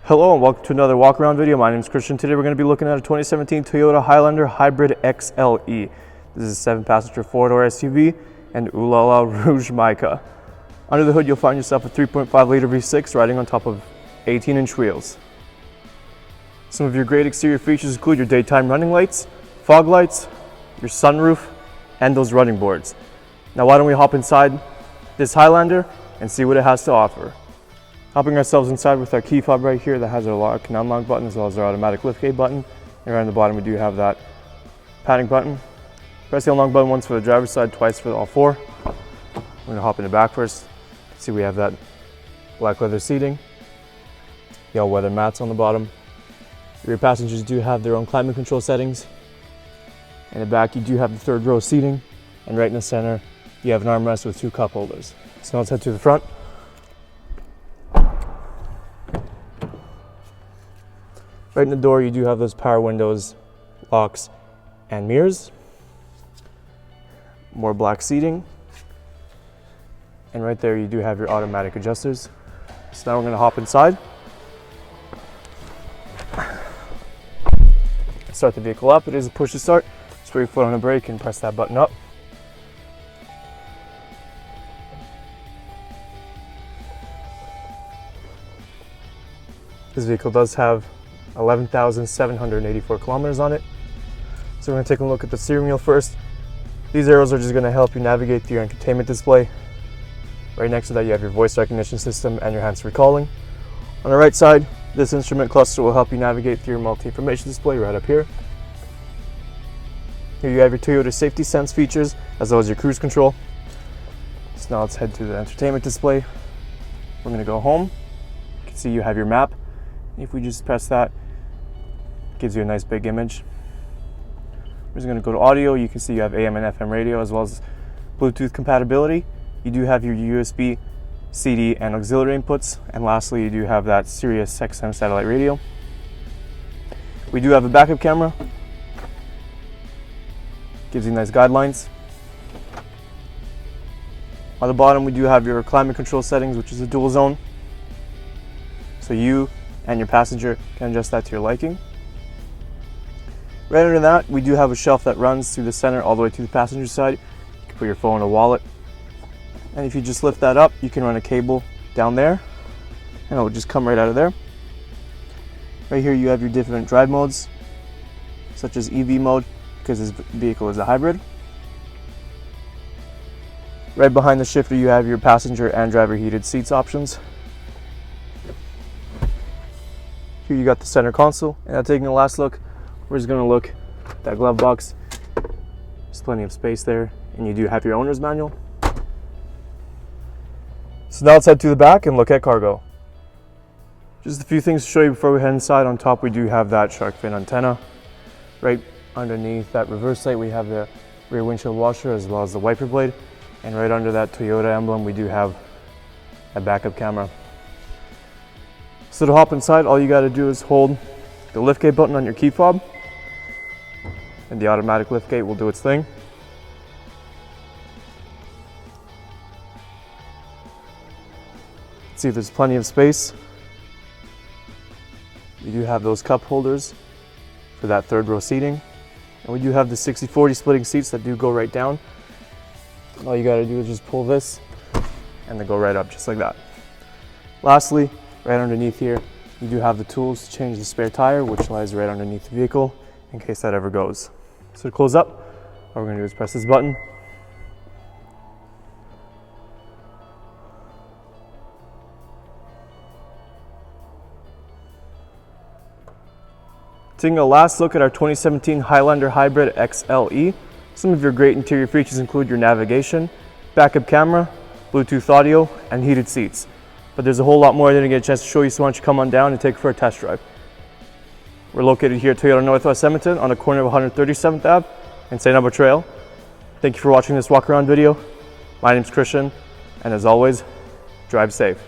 Hello and welcome to another walk around video. My name is Christian. Today we're going to be looking at a 2017 Toyota Highlander Hybrid XLE. This is a 7-passenger 4-door SUV and Ooh La La Rouge Mica. Under the hood you'll find yourself a 3.5 liter V6 riding on top of 18-inch wheels. Some of your great exterior features include your daytime running lights, fog lights, your sunroof, and those running boards. Now why don't we hop inside this Highlander and see what it has to offer. Hopping ourselves inside with our key fob right here that has our lock and unlock button as well as our automatic liftgate button. And right on the bottom we do have that padding button. Press the unlock button once for the driver's side, twice for all four. We're going to hop in the back first. See, we have that black leather seating, the all-weather mats on the bottom. The rear passengers do have their own climate control settings. In the back you do have the third row seating, and right in the center you have an armrest with 2 cup holders. So now let's head to the front. Right in the door you do have those power windows, locks, and mirrors. More black seating. And right there you do have your automatic adjusters. So now we're going to hop inside. Start the vehicle up. It is a push to start. Just put your foot on the brake and press that button up. This vehicle does have 11,784 kilometers on it. So we're going to take a look at the steering wheel first. These arrows are just going to help you navigate through your entertainment display. Right next to that you have your voice recognition system and your hands-free calling. On the right side, this instrument cluster will help you navigate through your multi-information display right up here. Here you have your Toyota Safety Sense features as well as your cruise control. So now let's head to the entertainment display. We're going to go home. You can see you have your map. If we just press that, it gives you a nice big image. We're just going to go to audio. You can see you have AM and FM radio as well as Bluetooth compatibility. You do have your USB, CD, and auxiliary inputs. And lastly, you do have that Sirius XM satellite radio. We do have a backup camera. Gives you nice guidelines. On the bottom, we do have your climate control settings, which is a dual zone. So you and your passenger can adjust that to your liking. Right under that, we do have a shelf that runs through the center all the way to the passenger side. You can put your phone or wallet. And if you just lift that up, you can run a cable down there and it will just come right out of there. Right here you have your different drive modes, such as EV mode, because this vehicle is a hybrid. Right behind the shifter you have your passenger and driver heated seats options. Here you got the center console. And now taking a last look, we're just going to look at that glove box. There's plenty of space there, and you do have your owner's manual. So now let's head to the back and look at cargo. Just a few things to show you before we head inside. On top we do have that shark fin antenna. Right underneath that reverse light we have the rear windshield washer as well as the wiper blade. And right under that Toyota emblem we do have a backup camera. So to hop inside, all you got to do is hold the liftgate button on your key fob and the automatic liftgate will do its thing. See, there's plenty of space. We do have those cup holders for that third row seating. And we do have the 60/40 splitting seats that do go right down. All you got to do is just pull this and they go right up just like that. Lastly, right underneath here, you do have the tools to change the spare tire, which lies right underneath the vehicle in case that ever goes. So to close up, all we're going to do is press this button. Taking a last look at our 2017 Highlander Hybrid XLE. Some of your great interior features include your navigation, backup camera, Bluetooth audio, and heated seats. But there's a whole lot more I didn't get a chance to show you, so why don't you come on down and take it for a test drive. We're located here at Toyota Northwest Edmonton on the corner of 137th Ave and St.Albert Trail. Thank you for watching this walk around video. My name's Christian, and as always, drive safe.